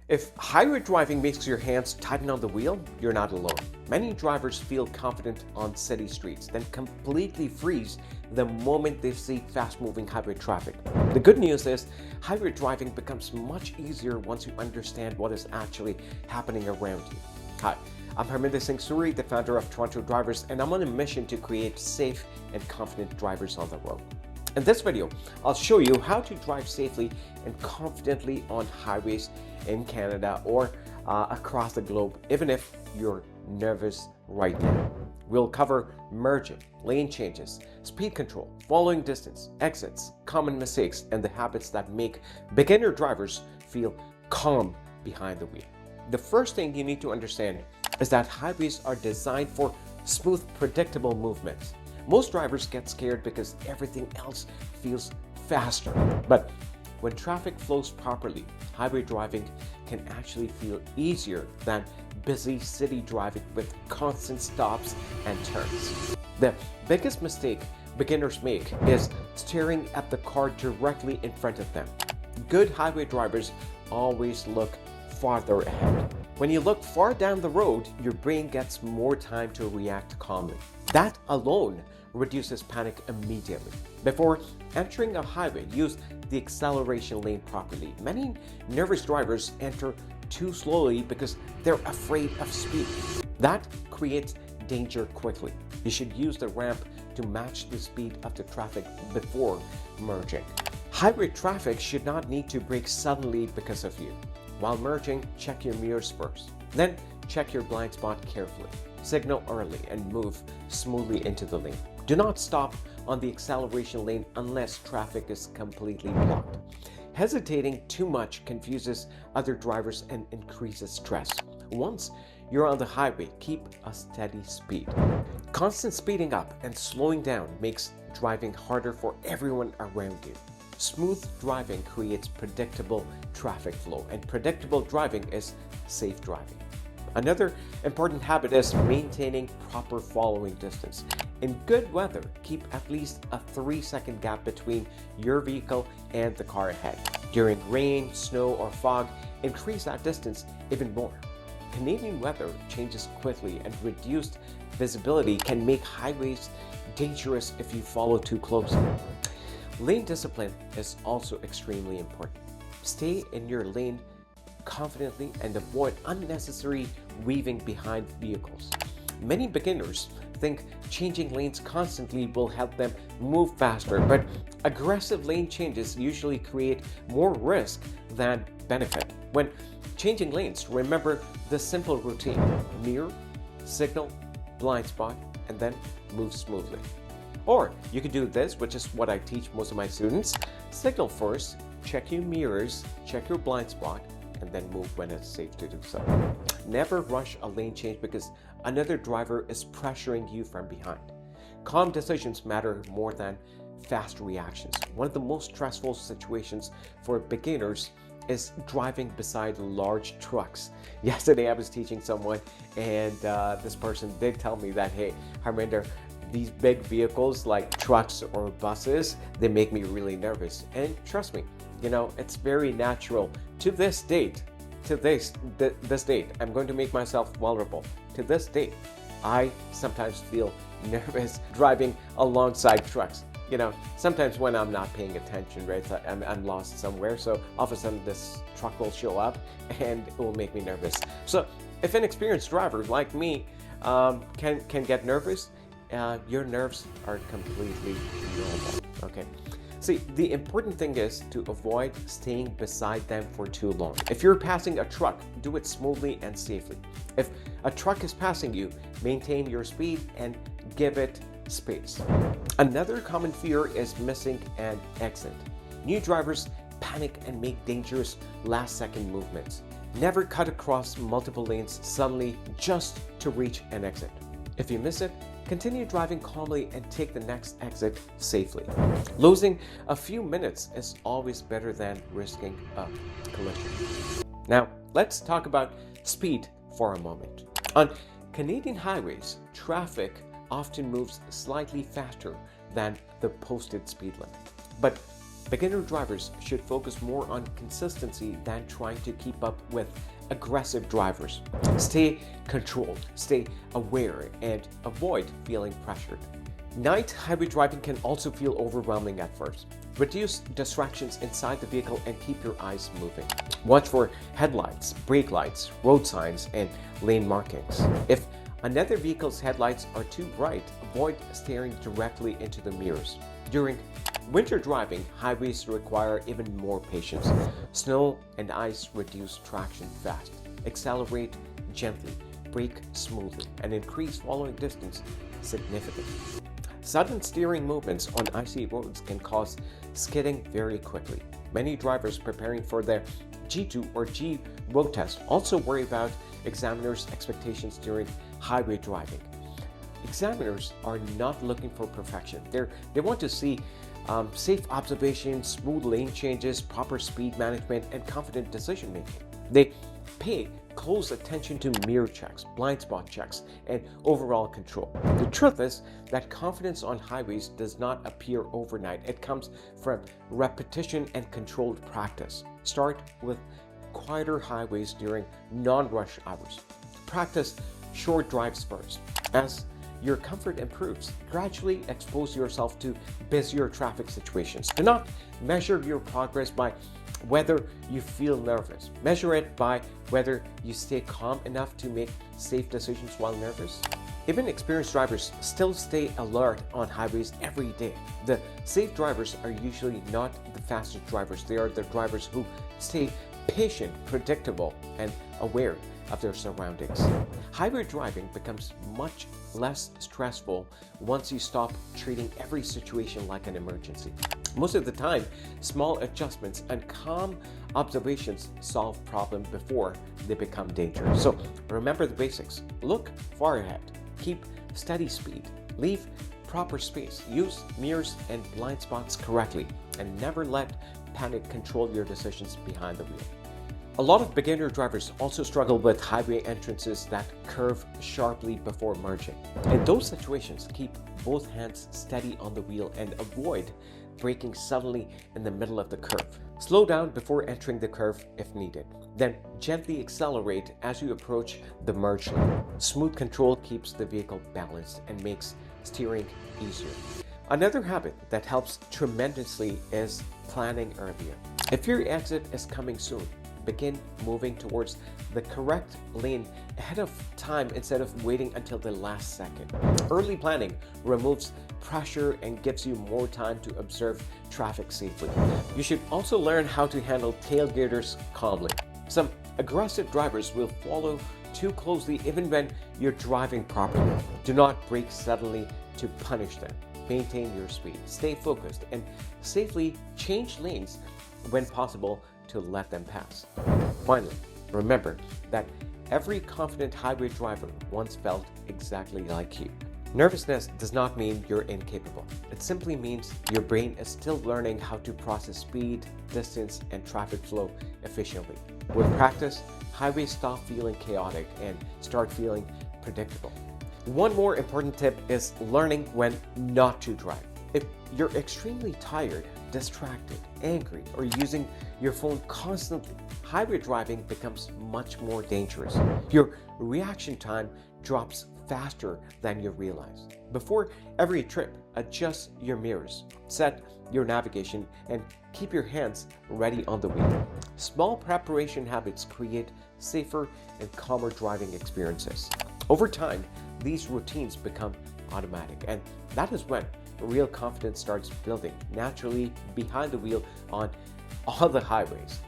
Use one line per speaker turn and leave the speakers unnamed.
If highway driving makes your hands tighten on the wheel, you're not alone. Many drivers feel confident on city streets, then completely freeze the moment they see fast-moving highway traffic. The good news is, highway driving becomes much easier once you understand what is actually happening around you. Hi, I'm Harminder Singh Suri, the founder of Toronto Drivers, and I'm on a mission to create safe and confident drivers on the road. In this video, I'll show you how to drive safely and confidently on highways in Canada or across the globe, even if you're nervous right now. We'll cover merging, lane changes, speed control, following distance, exits, common mistakes, and the habits that make beginner drivers feel calm behind the wheel. The first thing you need to understand is that highways are designed for smooth, predictable movements. Most drivers get scared because everything else feels faster. But when traffic flows properly, highway driving can actually feel easier than busy city driving with constant stops and turns. The biggest mistake beginners make is staring at the car directly in front of them. Good highway drivers always look farther ahead. When you look far down the road, your brain gets more time to react calmly. That alone reduces panic immediately. Before entering a highway, use the acceleration lane properly. Many nervous drivers enter too slowly because they're afraid of speed. That creates danger quickly. You should use the ramp to match the speed of the traffic before merging. Highway traffic should not need to brake suddenly because of you. While merging, check your mirrors first. Then check your blind spot carefully. Signal early and move smoothly into the lane. Do not stop on the acceleration lane unless traffic is completely blocked. Hesitating too much confuses other drivers and increases stress. Once you're on the highway, keep a steady speed. Constant speeding up and slowing down makes driving harder for everyone around you. Smooth driving creates predictable traffic flow, and predictable driving is safe driving. Another important habit is maintaining proper following distance. In good weather, keep at least a 3-second gap between your vehicle and the car ahead. During rain, snow, or fog, increase that distance even more. Canadian weather changes quickly, and reduced visibility can make highways dangerous if you follow too closely. Lane discipline is also extremely important. Stay in your lane confidently and avoid unnecessary weaving behind vehicles. Many beginners think changing lanes constantly will help them move faster, but aggressive lane changes usually create more risk than benefit. When changing lanes, remember the simple routine: mirror, signal, blind spot, and then move smoothly. Or you could do this, which is what I teach most of my students. Signal first, check your mirrors, check your blind spot, and then move when it's safe to do so. Never rush a lane change because another driver is pressuring you from behind. Calm decisions matter more than fast reactions. One of the most stressful situations for beginners is driving beside large trucks. Yesterday I was teaching someone, and this person did tell me that, hey, Harminder, these big vehicles like trucks or buses, they make me really nervous. And trust me, it's very natural. To this date, I'm going to make myself vulnerable. To this date, I sometimes feel nervous driving alongside trucks. Sometimes when I'm not paying attention, right? So I'm lost somewhere, so all of a sudden this truck will show up and it will make me nervous. So if an experienced driver like me can get nervous, your nerves are completely normal, okay? See, the important thing is to avoid staying beside them for too long. If you're passing a truck, do it smoothly and safely. If a truck is passing you, maintain your speed and give it space. Another common fear is missing an exit. New drivers panic and make dangerous last-second movements. Never cut across multiple lanes suddenly just to reach an exit. If you miss it, continue driving calmly and take the next exit safely. Losing a few minutes is always better than risking a collision. Now, let's talk about speed for a moment. On Canadian highways, traffic often moves slightly faster than the posted speed limit. But Beginner drivers should focus more on consistency than trying to keep up with aggressive drivers. Stay controlled, stay aware, and avoid feeling pressured. Night highway driving can also feel overwhelming at first. Reduce distractions inside the vehicle and keep your eyes moving. Watch for headlights, brake lights, road signs, and lane markings. If another vehicle's headlights are too bright, avoid staring directly into the mirrors. During winter driving, highways require even more patience. Snow and ice reduce traction fast. Accelerate gently, brake smoothly, and increase following distance significantly. Sudden steering movements on icy roads can cause skidding very quickly. Many drivers preparing for their G2 or G road test also worry about examiners' expectations during highway driving. Examiners are not looking for perfection. They want to see safe observation, smooth lane changes, proper speed management, and confident decision making. They pay close attention to mirror checks, blind spot checks, and overall control. The truth is that confidence on highways does not appear overnight. It comes from repetition and controlled practice. Start with quieter highways during non-rush hours. Practice short drives first. As your comfort improves, gradually expose yourself to busier traffic situations. Do not measure your progress by whether you feel nervous. Measure it by whether you stay calm enough to make safe decisions while nervous. Even experienced drivers still stay alert on highways every day. The safe drivers are usually not the fastest drivers. They are the drivers who stay patient, predictable, and aware of their surroundings. Highway driving becomes much less stressful once you stop treating every situation like an emergency. Most of the time, small adjustments and calm observations solve problems before they become dangerous. So remember the basics. Look far ahead. Keep steady speed. Leave proper space. Use mirrors and blind spots correctly. And never let panic control your decisions behind the wheel. A lot of beginner drivers also struggle with highway entrances that curve sharply before merging. In those situations, keep both hands steady on the wheel and avoid braking suddenly in the middle of the curve. Slow down before entering the curve if needed. Then gently accelerate as you approach the merge lane. Smooth control keeps the vehicle balanced and makes steering easier. Another habit that helps tremendously is planning earlier. If your exit is coming soon, begin moving towards the correct lane ahead of time instead of waiting until the last second. Early planning removes pressure and gives you more time to observe traffic safely. You should also learn how to handle tailgaters calmly. Some aggressive drivers will follow too closely even when you're driving properly. Do not brake suddenly to punish them. Maintain your speed, stay focused, and safely change lanes when possible to let them pass. Finally, remember that every confident highway driver once felt exactly like you. Nervousness does not mean you're incapable. It simply means your brain is still learning how to process speed, distance, and traffic flow efficiently. With practice, highways stop feeling chaotic and start feeling predictable. One more important tip is learning when not to drive. If you're extremely tired, distracted, angry, or using your phone constantly, highway driving becomes much more dangerous. Your reaction time drops faster than you realize. Before every trip, adjust your mirrors, set your navigation, and keep your hands ready on the wheel. Small preparation habits create safer and calmer driving experiences. Over time, these routines become automatic, and that is when real confidence starts building naturally behind the wheel on all the highways.